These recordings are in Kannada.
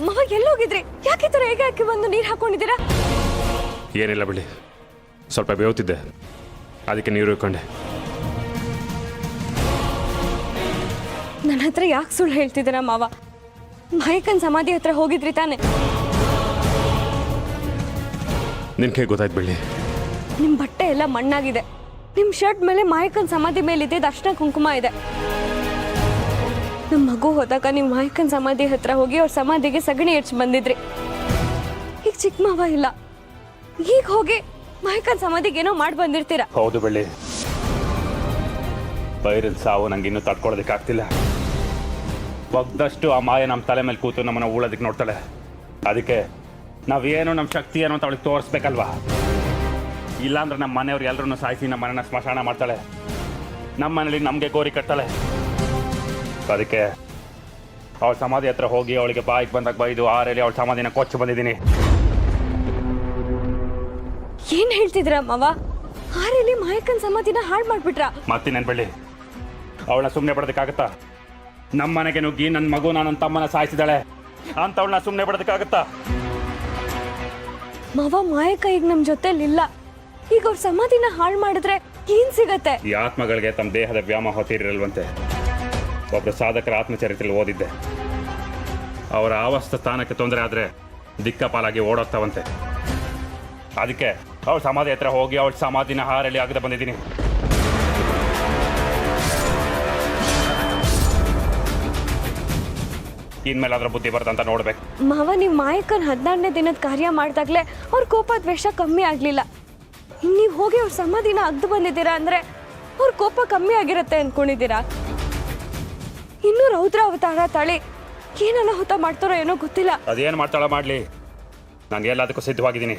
ಮಾವ ಎಲ್ಲೋಗಿದ್ರಿ? ಯಾಕೆ ತರ ಹೇಗೆ ಬಂದು ನೀರು ಹಾಕೊಂಡಿದ್ದೀರಾ? ಏನಿಲ್ಲ ಬಿಡಿ, ಸ್ವಲ್ಪ ಬೇವುತ್ತಿದ್ದೆ, ಅದಕ್ಕೆ ನೀರು ಇಟ್ಕೊಂಡೆ. ನನ್ನ ಹತ್ರ ಯಾಕೆ ಸುಳ್ಳು ಹೇಳ್ತಿದ್ದೀರಾ ಮಾವ? ಮಾಯಕ್ಕನ ಸಮಾಧಿ ಹತ್ರ ಹೋಗಿದ್ರಿ ತಾನೆ? ನಿನ್ ಕೈ ಗೊತ್ತಾಯ್ತು ಬಿಡಿ. ನಿಮ್ಮ ಬಟ್ಟೆ ಎಲ್ಲ ಮಣ್ಣಾಗಿದೆ. ನಿಮ್ಮ ಶರ್ಟ್ ಮೇಲೆ ಮಾಯಕ್ಕನ ಸಮಾಧಿ ಮೇಲಿದೆ ಅರ್ಶಿನ ಕುಂಕುಮ ಇದೆ. ನಮ್ಮ ಮಗು ಹೋದಾಗ ನೀವು ಮಾಯಕ್ಕನ ಸಮಾಧಿ ಹತ್ರ ಹೋಗಿ ಅವ್ರ ಸಮಾಧಿಗೆ ಸಗಣಿ ಎಡ್ಸಿ ಬಂದಿದ್ರಿ. ಈಗ ಚಿಕ್ಕ ಮಾವ ಇಲ್ಲ, ಈಗ ಹೋಗಿ ಮಾಯಕ್ಕನ ಸಮಾಧಿಗೆ ಏನೋ ಮಾಡಿ ಬಂದಿರ್ತೀರಾ. ಹೌದು ಬೆಳ್ಳಿ, ಬೈರನ್ ಸಾವು ನಂಗೆ ಇನ್ನೂ ತಡ್ಕೊಳ್ಳೋದಕ್ಕಾಗ್ತಿಲ್ಲ. ಒಗ್ದಷ್ಟು ಆ ಮಾಯ ನಮ್ಮ ತಲೆ ಮೇಲೆ ಕೂತು ನಮ್ಮನ್ನು ಉಳೋದಕ್ಕೆ ನೋಡ್ತಾಳೆ. ಅದಕ್ಕೆ ನಾವೇನು ನಮ್ಮ ಶಕ್ತಿ ಏನೋ ಅಂತ ಅವಳಿಗೆ ತೋರಿಸ್ಬೇಕಲ್ವಾ? ಇಲ್ಲಾಂದ್ರೆ ನಮ್ಮ ಮನೆಯವ್ರು ಎಲ್ಲರೂ ಸಾಯಿಸಿ ನಮ್ಮ ಮನೆನ ಸ್ಮಶಾನ ಮಾಡ್ತಾಳೆ. ನಮ್ಮ ಮನೇಲಿ ನಮಗೆ ಗೋರಿ ಕಟ್ತಾಳೆ. ಅದಕ್ಕೆ ಅವಳ ಸಮಾಧಿ ಹತ್ರ ಹೋಗಿ ಅವಳಿಗೆ ಬಾಯಿಗೆ ಬಂದಾಗ ಬೈದು ಆರೇಲಿ ಅವಳ ಸಮಾಧಿನ ಕೊಚ್ಚು ಬಂದಿದ್ದೀನಿ. ಏನ್ ಹೇಳ್ತಿದ್ರ ಮಾವ? ಆರೇಲಿ ಮಾಯಕ್ಕನ ಸಮಾಧಿನ ಹಾಳು ಮಾಡ್ಬಿಟ್ರಾ? ಮತ್ತಿನೇನು ಬೆಳ್ಳಿ, ಅವಳನ್ನ ಸುಮ್ಮನೆ ಬಿಡೋದಕ್ಕಾಗತ್ತಾ? ನಮ್ಮ ಮನೆಗೆ ನುಗ್ಗಿ ನನ್ನ ಮಗು ನನ್ನ ತಮ್ಮನ ಸಾಯಿಸಿದಾಳೆ ಅಂತ ಅವಳನ್ನ ಸುಮ್ಮನೆ ಬಿಡೋದಕ್ಕಾಗತ್ತಾ? ಮಾವ, ಮಾಯಕ್ಕ ಈಗ ನಮ್ಮ ಜೊತೆಲಿಲ್ಲ. ಈಗ ಅವ್ರ ಸಮಾಧಿನ ಹಾಳು ಮಾಡಿದ್ರೆ ಏನ್ ಸಿಗತ್ತೆ? ಈ ಆತ್ಮಗಳಿಗೆ ತಮ್ಮ ದೇಹದ ವ್ಯಾಮೋಹ ತೀರಿರಲ್ವಂತೆ. ಒಬ್ಬರು ಸಾಧಕರ ಆತ್ಮಚರಿತ್ರೆಯಲ್ಲಿ ಓದಿದ್ದೆ, ಅವರ ಆವಸ್ಥ ಸ್ಥಾನಕ್ಕೆ ತೊಂದರೆ ಆದರೆ ದಿಕ್ಕಪಾಲಾಗಿ ಓಡೋಗ್ತಾವಂತೆ. ಅದಕ್ಕೆ ಅವಳ ಸಮಾಧಿ ಹತ್ರ ಹೋಗಿ ಅವಳ ಸಮಾಧಿನ ಹಾರಲಿ ಆಗದೆ ಬಂದಿದ್ದೀನಿ. ಇನ್ಮೇಲೆ ಅದರ ಬುದ್ಧಿ ಬರ್ತಂತ ನೋಡ್ಬೇಕು. ಮಾವ, ನೀವು ಮಾಯಕ್ಕನ 14ನೇ ದಿನದ ಕಾರ್ಯ ಮಾಡಿದಾಗಲೇ ಅವ್ರ ಕೋಪ ದ್ವೇಷ ಕಮ್ಮಿ ಆಗಲಿಲ್ಲ. ನೀವು ಹೋಗಿ ಅವ್ರ ಸಮಾಧಿನ ಅಗ್ದು ಬಂದಿದ್ದೀರಾ ಅಂದರೆ ಅವ್ರ ಕೋಪ ಕಮ್ಮಿ ಆಗಿರುತ್ತೆ ಅಂದ್ಕೊಂಡಿದ್ದೀರಾ? ಇನ್ನೂ ರೌದ್ರ ಅವತಾರ ತಾಳಿ ಏನು ಅನಾಹುತ ಮಾಡ್ತಾರೋ ಏನೋ ಗೊತ್ತಿಲ್ಲ. ಅದೇನು ಮಾಡ್ತಾಳ ಮಾಡಲಿ, ನಾನು ಎಲ್ಲದಕ್ಕೂ ಸಿದ್ಧವಾಗಿದ್ದೀನಿ.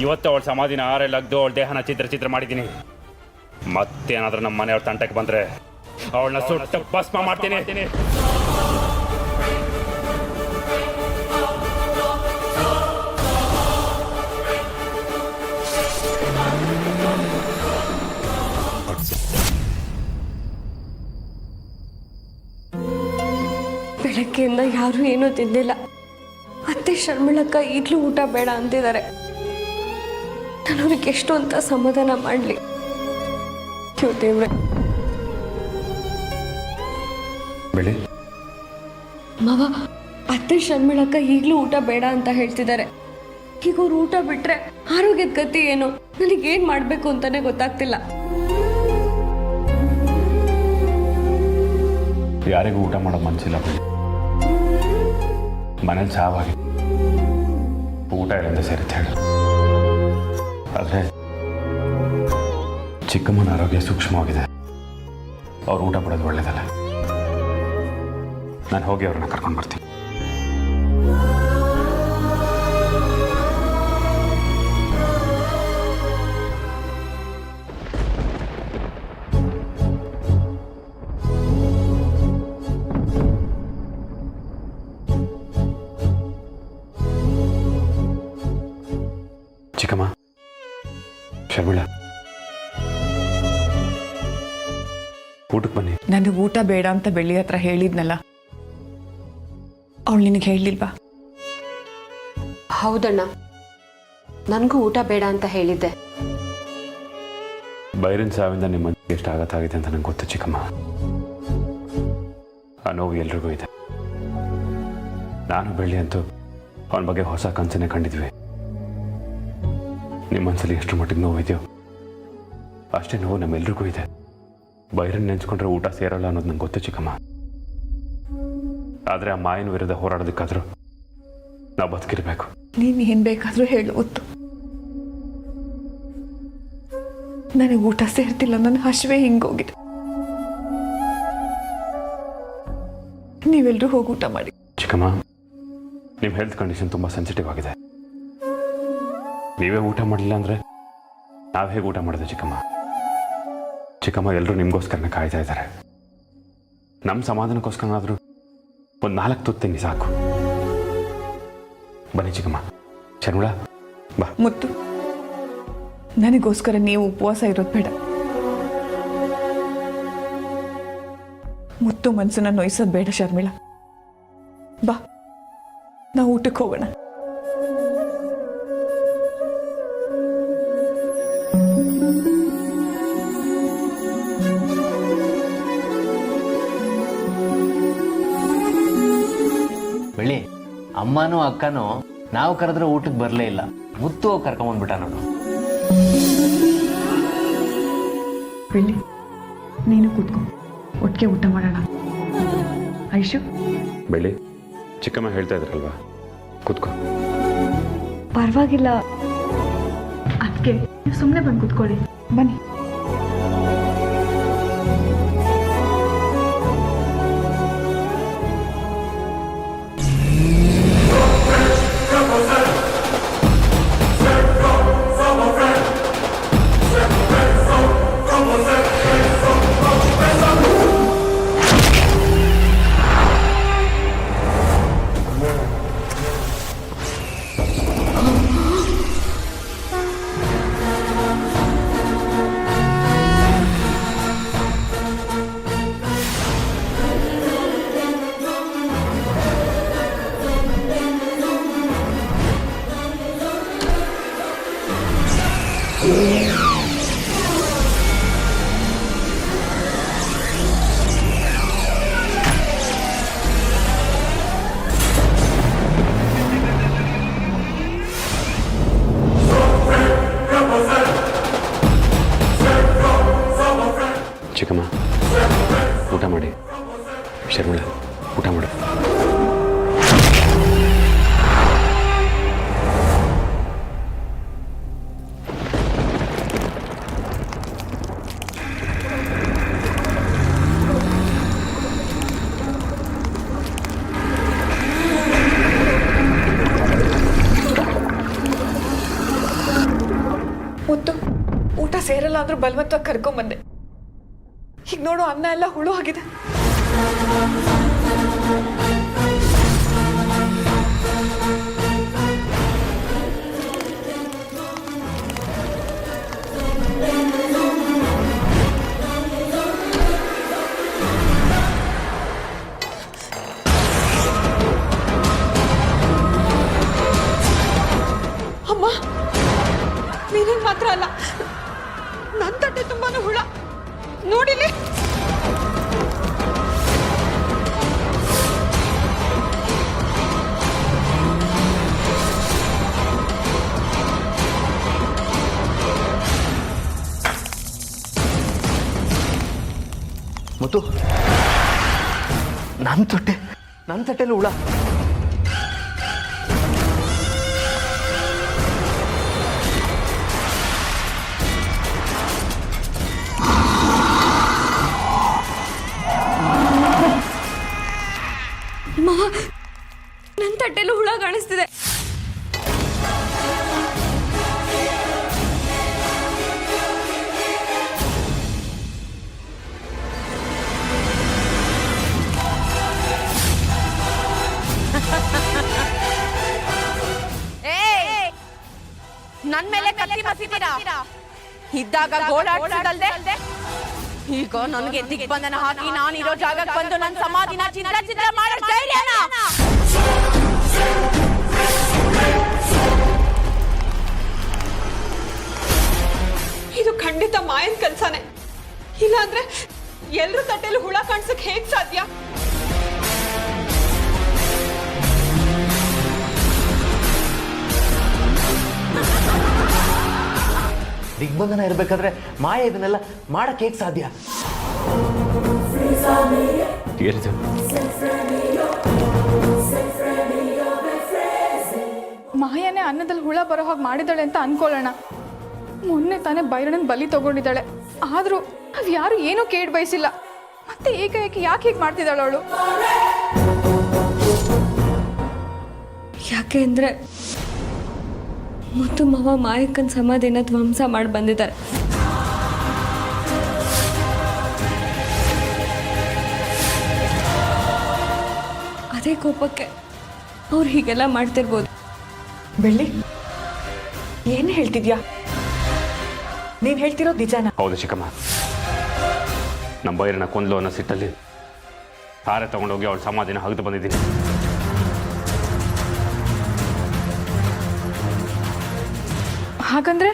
ಇವತ್ತು ಅವಳ ಸಮಾಧಿನ ಆರೆಲ್ಲ ಅಗ್ದು ಅವಳ ದೇಹನ ಚಿತ್ರ ಮಾಡಿದ್ದೀನಿ. ಮತ್ತೇನಾದ್ರೂ ನಮ್ಮ ಮನೆಯವ್ರ ತಂಟಕ್ಕೆ ಬಂದರೆ ಅವಳನ್ನ ಸುಟ್ಟು ಭಸ್ಮ ಮಾಡ್ತೀನಿ. ಬೆಳಗ್ಗೆಯಿಂದ ಯಾರೂ ಏನೂ ತಿಂದಿಲ್ಲ. ಅತ್ತೆ ಶರ್ಮಿಳಕ್ಕ ಈಗಲೂ ಊಟ ಬೇಡ ಅಂತಿದ್ದಾರೆ. ನಾನು ಅವ್ರಿಗೆ ಎಷ್ಟು ಅಂತ ಸಮಾಧಾನ ಮಾಡಲಿ? ದೇವ್ರೆ. ಬೆಳಿ ಮಾವ, ಅತ್ತೆ ಶರ್ಮಿಳಕ್ಕ ಈಗಲೂ ಊಟ ಬೇಡ ಅಂತ ಹೇಳ್ತಿದ್ದಾರೆ. ಈಗ ಅವ್ರು ಊಟ ಬಿಟ್ರೆ ಆರೋಗ್ಯದ ಗತಿ ಏನು? ನನಗೇನು ಮಾಡಬೇಕು ಅಂತಾನೆ ಗೊತ್ತಾಗ್ತಿಲ್ಲ. ಯಾರಿಗೂ ಊಟ ಮಾಡೋ ಮನಸ್ಸಿಲ್ಲ. ಮನೇಲಿ ಸಾವಾಗಿ ಊಟ ಇಲ್ಲಿಂದ ಸೇರುತ್ತೆ ಹೇಳು. ಆದರೆ ಚಿಕ್ಕಮ್ಮನ ಆರೋಗ್ಯ ಸೂಕ್ಷ್ಮವಾಗಿದೆ. ಅವ್ರು ಊಟ ಬಿಡೋದು ಒಳ್ಳೇದಲ್ಲ. ನಾನು ಹೋಗಿ ಅವ್ರನ್ನ ಕರ್ಕೊಂಡು ಬರ್ತೀನಿ. ಚಿಕ್ಕಮ್ಮ, ಶರ್ಮಿಳಾ, ಊಟಕ್ಕೆ ಬನ್ನಿ. ನನಗೆ ಊಟ ಬೇಡ ಅಂತ ಬೆಳ್ಳಿ ಹತ್ರ ಹೇಳಿದ್ನಲ್ಲ, ಅವಳು ನಿನಗೆ ಹೇಳಿಲ್ವಾ? ಹೌದಣ್ಣ, ನನಗೂ ಊಟ ಬೇಡ ಅಂತ ಹೇಳಿದ್ದೆ. ಬೈರನ್ ಸಾವಿಂದ ನಿಮ್ಮ ಮನಸ್ಸಿಗೆ ಎಷ್ಟು ಆಘಾತ ಅಂತ ನಂಗೆ ಗೊತ್ತು ಚಿಕ್ಕಮ್ಮ. ಆ ನೋವು ಎಲ್ರಿಗೂ ಇದೆ. ನಾನು ಬೆಳ್ಳಿ ಅಂತೂ ಅವನ ಬಗ್ಗೆ ಹೊಸ ಕನಸನ್ನೇ ಕಂಡಿದ್ವಿ. ನಿಮ್ಮ ಮನಸ್ಸಲ್ಲಿ ಎಷ್ಟು ಮಟ್ಟಿಗೆ ನೋವು ಇದೆಯೋ ಅಷ್ಟೇ ನೋವು ನಮ್ಮೆಲ್ರಿಗೂ ಇದೆ. ಬೈರನ್ ನೆನೆಸ್ಕೊಂಡ್ರೆ ಊಟ ಸೇರಲ್ಲ ಅನ್ನೋದು ನಂಗೆ ಗೊತ್ತು ಚಿಕ್ಕಮ್ಮ. ಆದರೆ ಆ ಮಾಯನ ವಿರುದ್ಧ ಹೋರಾಡೋದಕ್ಕಾದ್ರೂ ನಾವು ಬದುಕಿರ್ಬೇಕು. ನೀನು ಏನು ಬೇಕಾದರೂ ಹೇಳು ಗೊತ್ತು. ನನಗೆ ಊಟ ಸೇರ್ತಿಲ್ಲ, ನನ್ನ ಹಸಿವೆ ಹಿಂಗೋಗಿದೆ. ನೀವೆಲ್ಲರೂ ಹೋಗಿ ಊಟ ಮಾಡಿ. ಚಿಕ್ಕಮ್ಮ, ನಿಮ್ಮ ಹೆಲ್ತ್ ಕಂಡೀಷನ್ ತುಂಬ ಸೆನ್ಸಿಟಿವ್ ಆಗಿದೆ. ನೀವೇ ಊಟ ಮಾಡಲಿಲ್ಲ ಅಂದರೆ ನಾವು ಹೇಗೆ ಊಟ ಮಾಡೋದು ಚಿಕ್ಕಮ್ಮ? ಚಿಕ್ಕಮ್ಮ, ಎಲ್ಲರೂ ನಿಮಗೋಸ್ಕರನೇ ಕಾಯ್ತಾ ಇದ್ದಾರೆ. ನಮ್ಮ ಸಮಾಧಾನಕ್ಕೋಸ್ಕರನಾದರೂ ಒಂದು 4 ತುತ್ತು ತಿನ್ನಿ ಸಾಕು. ಬನ್ನಿ ಚಿಕ್ಕಮ್ಮ. ಶರ್ಮಿಳಾ ಬಾ. ಮುತ್ತು, ನನಗೋಸ್ಕರ ನೀವು ಉಪವಾಸ ಇರೋದು ಬೇಡ. ಮುತ್ತು ಮನಸ್ಸನ್ನ ನೋಯಿಸೋದು ಬೇಡ ಶರ್ಮಿಳಾ. ಬಾ, ನಾವು ಊಟಕ್ಕೆ ಹೋಗೋಣ. ಬೆಳ್ಳಿ, ಅಮ್ಮನೂ ಅಕ್ಕನೂ ನಾವು ಕರೆದ್ರೆ ಊಟಕ್ಕೆ ಬರಲೇ ಇಲ್ಲ. ಮುತ್ತು ಹೋಗಿ ಕರ್ಕೊಂಬಂದ್ಬಿಟ್ಟ ನೋಡು. ಬೆಳ್ಳಿ, ನೀನು ಕೂತ್ಕೊ, ಒಟ್ಟಿಗೆ ಊಟ ಮಾಡೋಣ. ಐಶು, ಬೆಳ್ಳಿ, ಚಿಕ್ಕಮ್ಮ ಹೇಳ್ತಾ ಇದ್ರಲ್ವಾ, ಕೂತ್ಕೋ. ಪರವಾಗಿಲ್ಲ. ಅದಕ್ಕೆ ಸುಮ್ಮನೆ ಬಂದು ಕೂತ್ಕೊಳ್ಳಿ. ಬನ್ನಿ. ಚಿಕ್ಕಮ್ಮ, ಊಟ ಮಾಡಿ. ಶರ್ಮಿಳಾ, ಊಟ ಮಾಡು. ಮುತ್ತು, ಊಟ ಸೇರಲ್ಲ ಅಂದ್ರೂ ಬಲವಂತವಾಗಿ ಕರ್ಕೊಂಬಂದೆ. ಈಗ ನೋಡು, ಅನ್ನ ಎಲ್ಲ ಹುಳು ಆಗಿದೆ. ಅಮ್ಮ, ನೀನೇನ್ ಮಾತ್ರ ಅಲ್ಲ, ನನ್ನ ತಟ್ಟೆ ತುಂಬಾನು ಹುಳ ನೋಡಿಲಿ. ಮುತ್ತು, ನನ್ನ ತಟ್ಟೆಲಿ ಹುಳ. ಮಾವ, ನನ್ನ ತಟ್ಟೆಲ್ಲೂ ಹುಳ ಕಾಣಿಸ್ತಿದೆ. ನನ್ ಮೇಲೆ ಕತ್ತಿ ಬಸಿತೀರಾ? ಇದ್ದಾಗ ಗೋಳಾಡ್ಸದಲ್ದೆ ಈಗ ನನಗೆ ದಿಗ್ಬಂಧನ ಹಾಕಿ ನಾನಿರೋ ಜಾಗಕ್ಕೆ ಬಂದು ನನ್ನ ಸಮಾಧಿನ ಚಿತ್ರ ಮಾಡೋ ಧೈರ್ಯನ? ಇದು ಖಂಡಿತ ಮಾಯನ್ ಕೆಲಸನೇ. ಇಲ್ಲಾಂದ್ರೆ ಎಲ್ರೂ ತಟ್ಟೆಲಿ ಹುಳ ಕಾಣಿಸಕ್ ಹೇಗ್ ಸಾಧ್ಯ? ದಿಗ್ಬಂಧನ ಇರಬೇಕಾದ್ರೆ ಮಾಯ ಇದನ್ನೆಲ್ಲ ಮಾಡಕ್ಕೆ ಹೇಗೆ ಸಾಧ್ಯ? ಏನಿದು? ಮಾಯನೇ ಅನ್ನದಲ್ಲಿ ಹುಳ ಬರೋ ಹಾಗೆ ಮಾಡಿದಾಳೆ ಅಂತ ಅನ್ಕೊಳ್ಳೋಣ. ಮೊನ್ನೆ ತಾನೇ ಬೈರಣ್ಣನ ಬಲಿ ತಗೊಂಡಿದ್ದಾಳೆ. ಆದರೂ ಅದು ಯಾರು ಏನೂ ಕೇಳಿ ಬಯಸಿಲ್ಲ. ಮತ್ತೆ ಏಕಾಏಕಿ ಯಾಕೆ ಹೀಗೆ ಮಾಡ್ತಿದ್ದಾಳೆ ಅವಳು? ಯಾಕೆ ಅಂದರೆ ಮುತ್ತು ಮಾವ ಮಾಯಕ್ಕನ ಸಮಾಧಿನ ಧ್ವಂಸ ಮಾಡಿ ಬಂದಿದ್ದಾರೆ. ಅದೇ ಕೋಪಕ್ಕೆ ಅವ್ರು ಹೀಗೆಲ್ಲ ಮಾಡ್ತಿರ್ಬೋದು. ಬೆಳ್ಳಿ ಏನು ಹೇಳ್ತಿದ್ಯಾ? ನೀನು ಹೇಳ್ತಿರೋದು ನಿಜಾನ? ಹೌದು ಚಿಕ್ಕಮ್ಮ, ನಮ್ಮ ಬೈರನ್ನ ಕೊಂದ್ಲು ಅನ್ನೋ ಸಿಟ್ಟಲ್ಲಿ ಹಾರೆ ತಗೊಂಡೋಗಿ ಅವಳ ಸಮಾಧಿನ ಹಗ್ದು ಬಂದಿದ್ದೀನಿ. ಹಾಗಂದ್ರೆ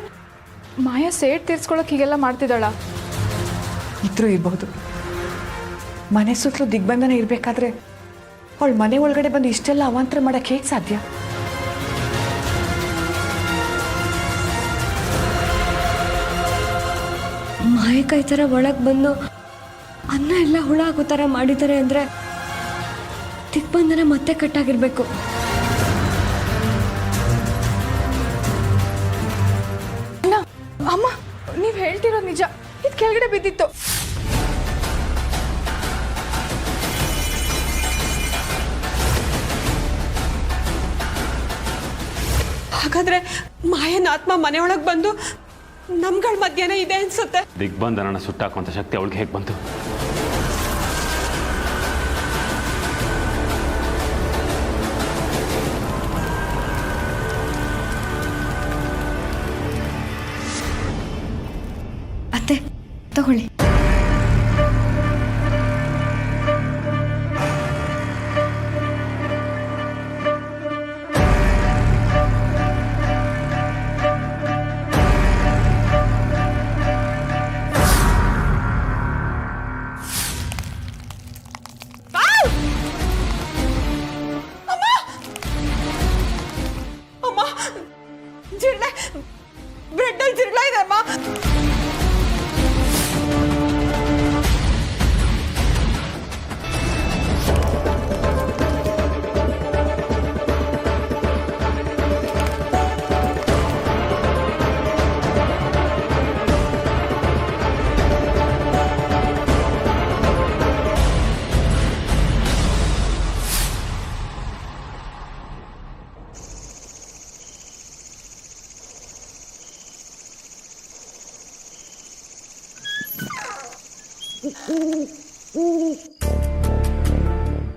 ಮಾಯಾ ಸೇಡ್ ತೀರ್ಸ್ಕೊಳಕ್ಕೆ ಹೀಗೆಲ್ಲ ಮಾಡ್ತಿದ್ದಾಳ? ಇದ್ರೂ ಇರ್ಬೋದು. ಮನೆ ಸುತ್ತಲೂ ದಿಗ್ಬಂಧನ ಇರಬೇಕಾದ್ರೆ ಅವಳು ಮನೆ ಒಳಗಡೆ ಬಂದು ಇಷ್ಟೆಲ್ಲ ಅವಾಂತರ ಮಾಡಕ್ಕೆ ಹೇಗೆ ಸಾಧ್ಯ? ಮಾಯಕ ಈ ಥರ ಒಳಗೆ ಬಂದು ಅನ್ನ ಎಲ್ಲ ಹುಳ ಆಗೋ ಥರ ಮಾಡಿದ್ದಾರೆ ಅಂದರೆ ದಿಗ್ಬಂಧನ ಮತ್ತೆ ಕಟ್ಟಾಗಿರ್ಬೇಕು. ಅಲ್ಲ ಅಮ್ಮ, ನೀವು ಹೇಳ್ತಿರೋದು ನಿಜ. ಇದು ಕೆಳಗಡೆ ಬಿದ್ದಿತ್ತು. ಹಾಗಾದ್ರೆ ಮಾಯನ ಆತ್ಮ ಮನೆಯೊಳಗೆ ಬಂದು ನಮ್ಗಳ ಮಧ್ಯೆನೇ ಇದೆ ಅನ್ಸುತ್ತೆ. ದಿಗ್ಬಂಧನನ ಸುಟ್ಟಾಕುವಂಥ ಶಕ್ತಿ ಅವಳಿಗೆ ಹೇಗೆ ಬಂತು? ಅತ್ತೆ ತಗೊಳ್ಳಿ. ಅಮ್ಮ, ಜಿರ್ಲೆ ಬ್ರೆಡ್ಡಲ್ಲಿ ಜಿರ್ಲೆ ಇದೆ ಅಮ್ಮ.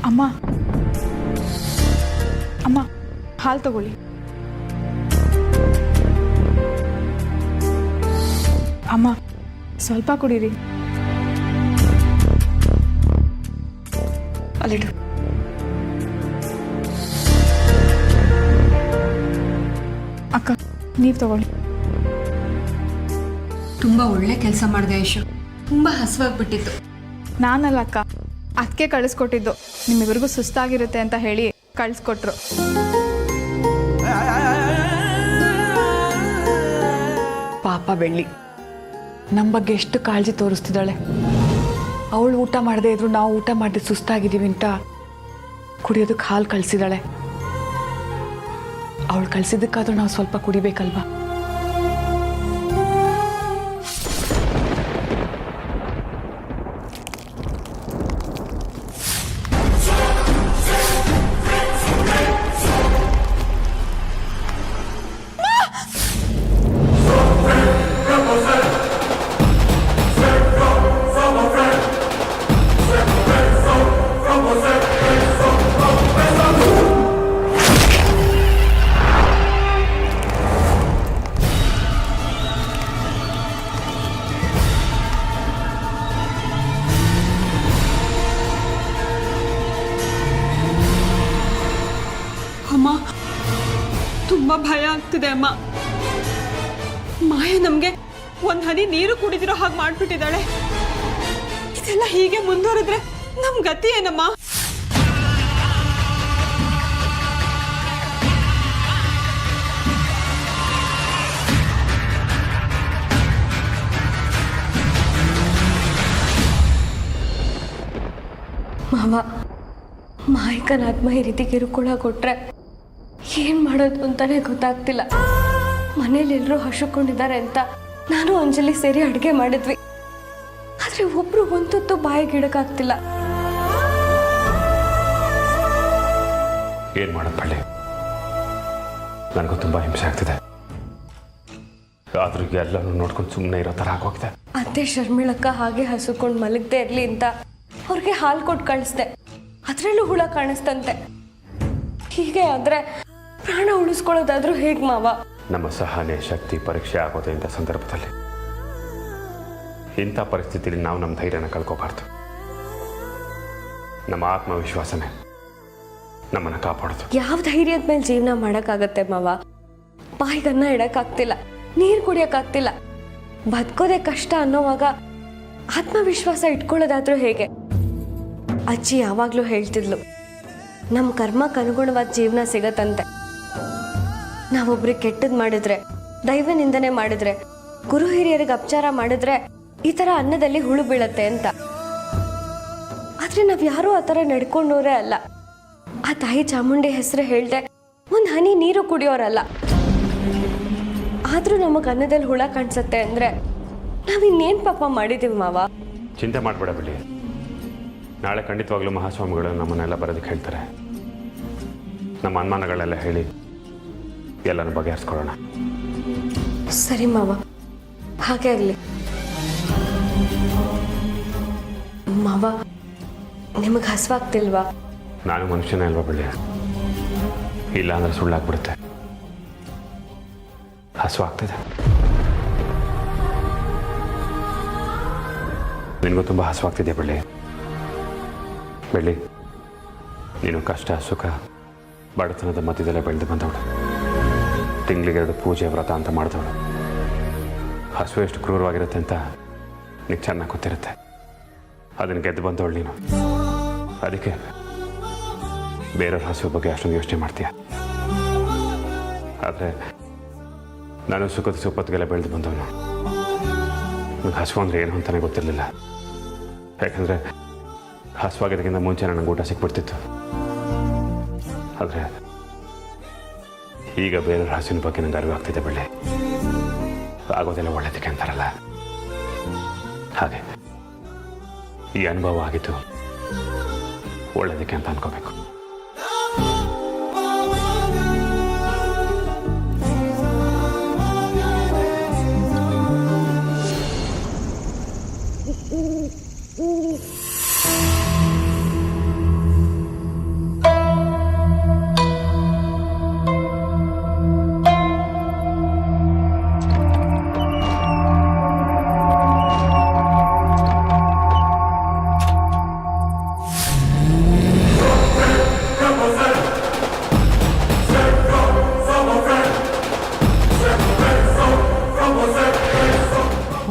ಅಮ್ಮ ಅಮ್ಮ, ಹಾಲು ತಗೊಳ್ಳಿ. ಅಮ್ಮ ಸ್ವಲ್ಪ ಕುಡೀರಿ. ಅಲ್ಲಿಡು. ಅಕ್ಕ ನೀವು ತಗೊಳ್ಳಿ. ತುಂಬ ಒಳ್ಳೆ ಕೆಲಸ ಮಾಡಿದೆ ಐಶು. ತುಂಬ ಹಸುವಾಗ್ಬಿಟ್ಟಿತ್ತು. ನಾನಲ್ಲ ಅಕ್ಕ, ಅದಕ್ಕೆ ಕಳಿಸ್ಕೊಟ್ಟಿದ್ದು. ನಿಮ್ಮಿಬ್ಬರಿಗೂ ಸುಸ್ತಾಗಿರುತ್ತೆ ಅಂತ ಹೇಳಿ ಕಳಿಸ್ಕೊಟ್ರು. ಪಾಪ ಬೆಳ್ಳಿ ನಮ್ಮ ಬಗ್ಗೆ ಎಷ್ಟು ಕಾಳಜಿ ತೋರಿಸ್ತಿದ್ದಾಳೆ. ಅವಳು ಊಟ ಮಾಡದೇ ಇದ್ರು ನಾವು ಊಟ ಮಾಡಿ ಸುಸ್ತಾಗಿದ್ದೀವಿ ಅಂತ ಕುಡಿಯೋದಕ್ಕೆ ಹಾಲು ಕಳಿಸಿದಾಳೆ. ಅವಳು ಕಳಿಸಿದ್ದಕ್ಕಾದ್ರೂ ನಾವು ಸ್ವಲ್ಪ ಕುಡಿಬೇಕಲ್ವಾ? ಅಮ್ಮ, ತುಂಬಾ ಭಯ ಆಗ್ತಿದೆ ಅಮ್ಮ. ಮಾಯ ನಮ್ಗೆ ಒಂದ್ ಹನಿ ನೀರು ಕುಡಿದಿರೋ ಹಾಗೆ ಮಾಡ್ಬಿಟ್ಟಿದ್ದಾಳೆ. ಇದೆಲ್ಲ ಹೀಗೆ ಮುಂದುವರೆದ್ರೆ ನಮ್ ಗತಿ ಏನಮ್ಮ? ಮಾವ, ಮಾಯಕನ ಆತ್ಮ ಈ ರೀತಿ ಕಿರುಕುಳ ಕೊಟ್ರೆ ಏನು ಮಾಡೋದು ಅಂತಾನೆ ಗೊತ್ತಾಗ್ತಿಲ್ಲ. ಮನೇಲೆಲ್ಲರೂ ಹಸುಕೊಂಡಿದ್ದಾರೆ ಅಂತ ನಾನು ಅಂಜಲಿ ಸೇರಿ ಅಡುಗೆ ಮಾಡಿದ್ವಿ. ಆದರೆ ಒಬ್ರು ಒಂದೊತ್ತು ಬಾಯಿಗಿಡಕ್ಕಾಗ್ತಿಲ್ಲ. ಏನು ಮಾಡೋದು ಪಳ್ಳಿ? ನನಗೂ ತುಂಬ ಹಿಂಸೆ ಆಗ್ತಿದೆ. ಆದ್ರೂ ಎಲ್ಲನೂ ನೋಡ್ಕೊಂಡು ಸುಮ್ಮನೆ ಇರೋ ಥರ ಆಗೋಗಿದೆ. ಅತ್ತೆ ಶರ್ಮಿಳಕ್ಕ ಹಾಗೆ ಹಸುಕೊಂಡು ಮಲಗದೆ ಇರಲಿ ಅಂತ ಅವ್ರಿಗೆ ಹಾಲು ಕೊಟ್ಟು ಕಳಿಸ್ದೆ. ಅದರಲ್ಲೂ ಹುಳ ಕಾಣಿಸ್ತಂತೆ. ಹೀಗೆ ಆದರೆ ಪ್ರಾಣ ಉಳಿಸ್ಕೊಳ್ಳೋದಾದ್ರೂ ಹೇಗೆ ಮಾವ? ನಮ್ಮ ಸಹನೆ ಶಕ್ತಿ ಪರೀಕ್ಷೆ ಆಗೋದೇ ಇಂಥ ಸಂದರ್ಭದಲ್ಲಿ. ಇಂಥ ಪರಿಸ್ಥಿತಿಯಲ್ಲಿ ನಾವು ನಮ್ಮ ಧೈರ್ಯನ ಕಳ್ಕೋಬಾರ್ದು. ನಮ್ಮ ಆತ್ಮವಿಶ್ವಾಸನೇ ನಮ್ಮನ್ನು ಕಾಪಾಡೋದು. ಯಾವ ಧೈರ್ಯದ ಮೇಲೆ ಜೀವನ ಮಾಡೋಕ್ಕಾಗತ್ತೆ ಮಾವ? ಬಾಯಿಗನ್ನ ಇಡಕ್ಕಾಗ್ತಿಲ್ಲ, ನೀರು ಕುಡಿಯೋಕ್ಕಾಗ್ತಿಲ್ಲ, ಬದುಕೋದೇ ಕಷ್ಟ ಅನ್ನೋವಾಗ ಆತ್ಮವಿಶ್ವಾಸ ಇಟ್ಕೊಳ್ಳೋದಾದ್ರೂ ಹೇಗೆ? ಅಜ್ಜಿ ಯಾವಾಗಲೂ ಹೇಳ್ತಿದ್ಲು, ನಮ್ಮ ಕರ್ಮಕ್ಕೆ ಅನುಗುಣವಾದ ಜೀವನ ಸಿಗತ್ತಂತೆ. ನಾವೊಬ್ರಿಗೆ ಕೆಟ್ಟದ್ದು ಮಾಡಿದ್ರೆ, ದೈವ ನಿಂದನೆ ಮಾಡಿದ್ರೆ, ಗುರು ಹಿರಿಯರಿಗೆ ಅಪಚಾರ ಮಾಡಿದ್ರೆ ಈ ಥರ ಅನ್ನದಲ್ಲಿ ಹುಳು ಬೀಳತ್ತೆ ಅಂತ. ಆದರೆ ನಾವು ಯಾರೂ ಆ ಥರ ನಡ್ಕೊಂಡೋರೇ ಅಲ್ಲ. ಆ ತಾಯಿ ಚಾಮುಂಡಿ ಹೆಸರು ಹೇಳ್ದೆ ಒಂದು ಹನಿ ನೀರು ಕುಡಿಯೋರಲ್ಲ. ಆದರೂ ನಮಗೆ ಅನ್ನದಲ್ಲಿ ಹುಳ ಕಾಣಿಸುತ್ತೆ ಅಂದರೆ ನಾವಿನ್ನೇನು ಪಾಪ ಮಾಡಿದ್ದೀವಿ ಮಾವ? ಚಿಂತೆ ಮಾಡಬೇಡ ಬಿಡಿ. ನಾಳೆ ಖಂಡಿತವಾಗ್ಲೂ ಮಹಾಸ್ವಾಮಿಗಳು ನಮ್ಮನ್ನೆಲ್ಲ ಬರೋದಕ್ಕೆ ಹೇಳ್ತಾರೆ. ನಮ್ಮ ಅನುಮಾನಗಳೆಲ್ಲ ಹೇಳಿ ಎಲ್ಲನೂ ಬಗೆಹರಿಸ್ಕೊಳ್ಳೋಣ. ಸರಿ ಮಾವ, ಹಾಗೆ ಆಗಲಿ. ಮಾವ, ನಿಮಗೆ ಹಸುವಾಗ್ತಿಲ್ವಾ? ನಾನು ಮನುಷ್ಯನೇ ಅಲ್ವಾ ಬಿಡಿ? ಇಲ್ಲ ಅಂದ್ರೆ ಸುಳ್ಳಾಗ್ಬಿಡುತ್ತೆ. ಹಸುವಾಗ್ತಿದೆ. ನಿನಗೂ ತುಂಬ ಹಸುವಾಗ್ತಿದೆ ಬೆಳ್ಳಿ. ಬೆಳ್ಳಿ, ನೀನು ಕಷ್ಟ ಸುಖ ಬಡತನದ ಮಧ್ಯದಲ್ಲೇ ಬೆಳೆದು ಬಂದವಳು. ತಿಂಗಳಿಗೆ 2 ಪೂಜೆ ವ್ರತ ಅಂತ ಮಾಡಿದವಳು. ಹಸು ಎಷ್ಟು ಕ್ರೂರವಾಗಿರುತ್ತೆ ಅಂತ ನಿನಗೆ ಚೆನ್ನಾಗಿ ಗೊತ್ತಿರುತ್ತೆ. ಅದನ್ನು ಗೆದ್ದು ಬಂದವಳು ನೀನು. ಅದಕ್ಕೆ ಬೇರೆಯವ್ರ ಹಸು ಬಗ್ಗೆ ಅಷ್ಟೊಂದು ಯೋಚನೆ ಮಾಡ್ತೀಯ. ಆದರೆ ನಾನು ಸುಖದ ಸುಪ್ಪತ್ತಿಗೆಲ್ಲ ಬೆಳೆದು ಬಂದವನು. ನನಗೆ ಹಸು ಅಂದರೆ ಏನು ಅಂತಲೇ ಗೊತ್ತಿರಲಿಲ್ಲ. ಯಾಕಂದರೆ ಹಸುವಾಗಿದ್ದಕ್ಕಿಂತ ಮುಂಚೆ ನನಗೆ ಊಟ ಸಿಕ್ಬಿಡ್ತಿತ್ತು. ಆದರೆ ಈಗ ಬೇರೆಯವ್ರ ಹಸುವಿನ ಬಗ್ಗೆ ನನಗೆ ಅರಿವಾಗ್ತಿದೆ ಬೆಳ್ಳಿ. ಆಗೋದೆಲ್ಲ ಒಳ್ಳೆದಕ್ಕೆ ಅಂತಾರಲ್ಲ, ಹಾಗೆ ಈ ಅನುಭವ ಆಗಿತ್ತು ಒಳ್ಳೆದಕ್ಕೆ ಅಂತ ಅನ್ಕೋಬೇಕು.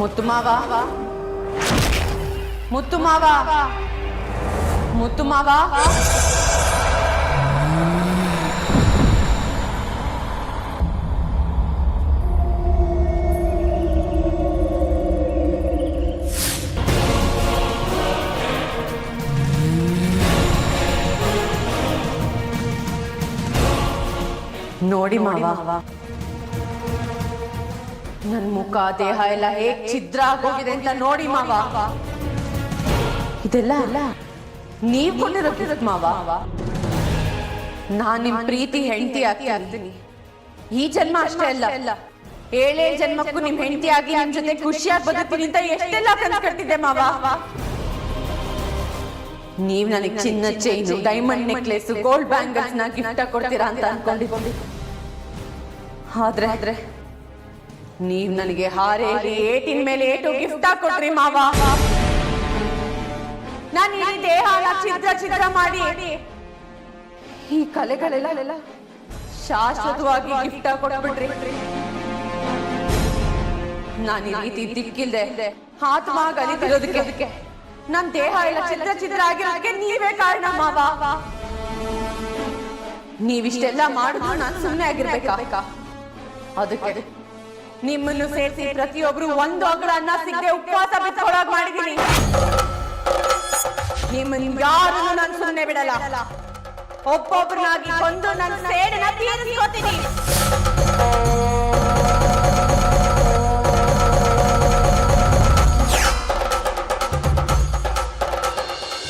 ಮುತ್ತು ಮಾವ, ಮುತ್ತು ಮಾವ, ಮುತ್ತು ಮಾವ. ನೋಡಿ ಮಾವ, ನನ್ನ ಮುಖ ದೇಹ ಎಲ್ಲ ಹೇಗ್ ಛಿದ್ರ ಆಗೋಗಿದೆ ಅಂತ ನೋಡಿ ಮಾವ. ಇದೆಲ್ಲ ನೀವ್ ಕೊಟ್ಟಿರೋದು ಮಾವ. ನಾನ್ ನಿಮ್ ಪ್ರೀತಿ ಹೆಂಡತಿ ಆಗ್ತೀನಿ. ಈ ಜನ್ಮ ಅಷ್ಟೇ ಅಲ್ಲ, 7 ಜನ್ಮಕ್ಕೂ ನಿಮ್ ಹೆಂಡತಿ ಆಗಿ ನಿಮ್ ಜೊತೆ ಖುಷಿಯಾಗಿ ಬದುಕ್ತೀನಿ ಅಂತ ಎಷ್ಟೆಲ್ಲ ಕನಸು ಕಟ್ಟಿದ್ದೆ ಮಾವ. ನೀವ್ ನನಗೆ ಚಿನ್ನ chain, diamond necklace, gold bangles ನ ಗಿಫ್ಟ್ ಕೊಡ್ತೀರಾ ಅಂತ ಅನ್ಕೊಂಡಿದ್ದೆ. ಆದ್ರೆ ನೀವ್ ನನಗೆ ಹಾರೇರಿ ಏಟಿನ ಮೇಲೆ ಏಟು ಗಿಫ್ಟ್ ಕೊಟ್ರಿ ಮಾವ. ನಾನು ಈ ದೇಹನ ಛಿದ್ರ ಮಾಡಿ ಈ ಕಲೆಗಳೆಲ್ಲ ಶಾಶ್ವತವಾಗಿ ಗಿಫ್ಟ್ ಕೊಟ್ಬಿಟ್ರಿ. ನಾನು ಈ ರೀತಿ ದಿಕ್ಕಿಲ್ದೆ ಆತ್ಮ ಗಲಿತಿರೋದಕ್ಕೆ, ನನ್ ದೇಹ ಎಲ್ಲ ಛಿದ್ರ ಆಗಿರೋದಕ್ಕೆ ನೀವೇ ಕಾರಣ ಮಾವ. ನೀವಿಷ್ಟೆಲ್ಲ ಮಾಡಿದ್ರು ನಾನು ಸುಮ್ಮನೆ ಆಗಿರ್ಬೇಕಾ? ಅದಕ್ಕೆ ನಿಮ್ಮನ್ನು ಸೇರಿಸಿ ಪ್ರತಿಯೊಬ್ರು 1 ಅಂಗಳ ಅನ್ನ ಸಿಗದೆ ಉಪವಾಸ ಬಿಟ್ಕೊಳ್ಳೋಕೆ ಮಾಡಿದೀನಿ. ನಿಮ್ಮನ್ನು ಯಾರನ್ನು ನಾನು ಸುಮ್ಮನೆ ಬಿಡಲ್ಲ. ಒಬ್ಬೊಬ್ಬರನ್ನಾಗಿ ಕೊಂದು ನನ್ನ ಸೇಡನ್ನ ತೀರಿಸ್ಕೊತೀನಿ.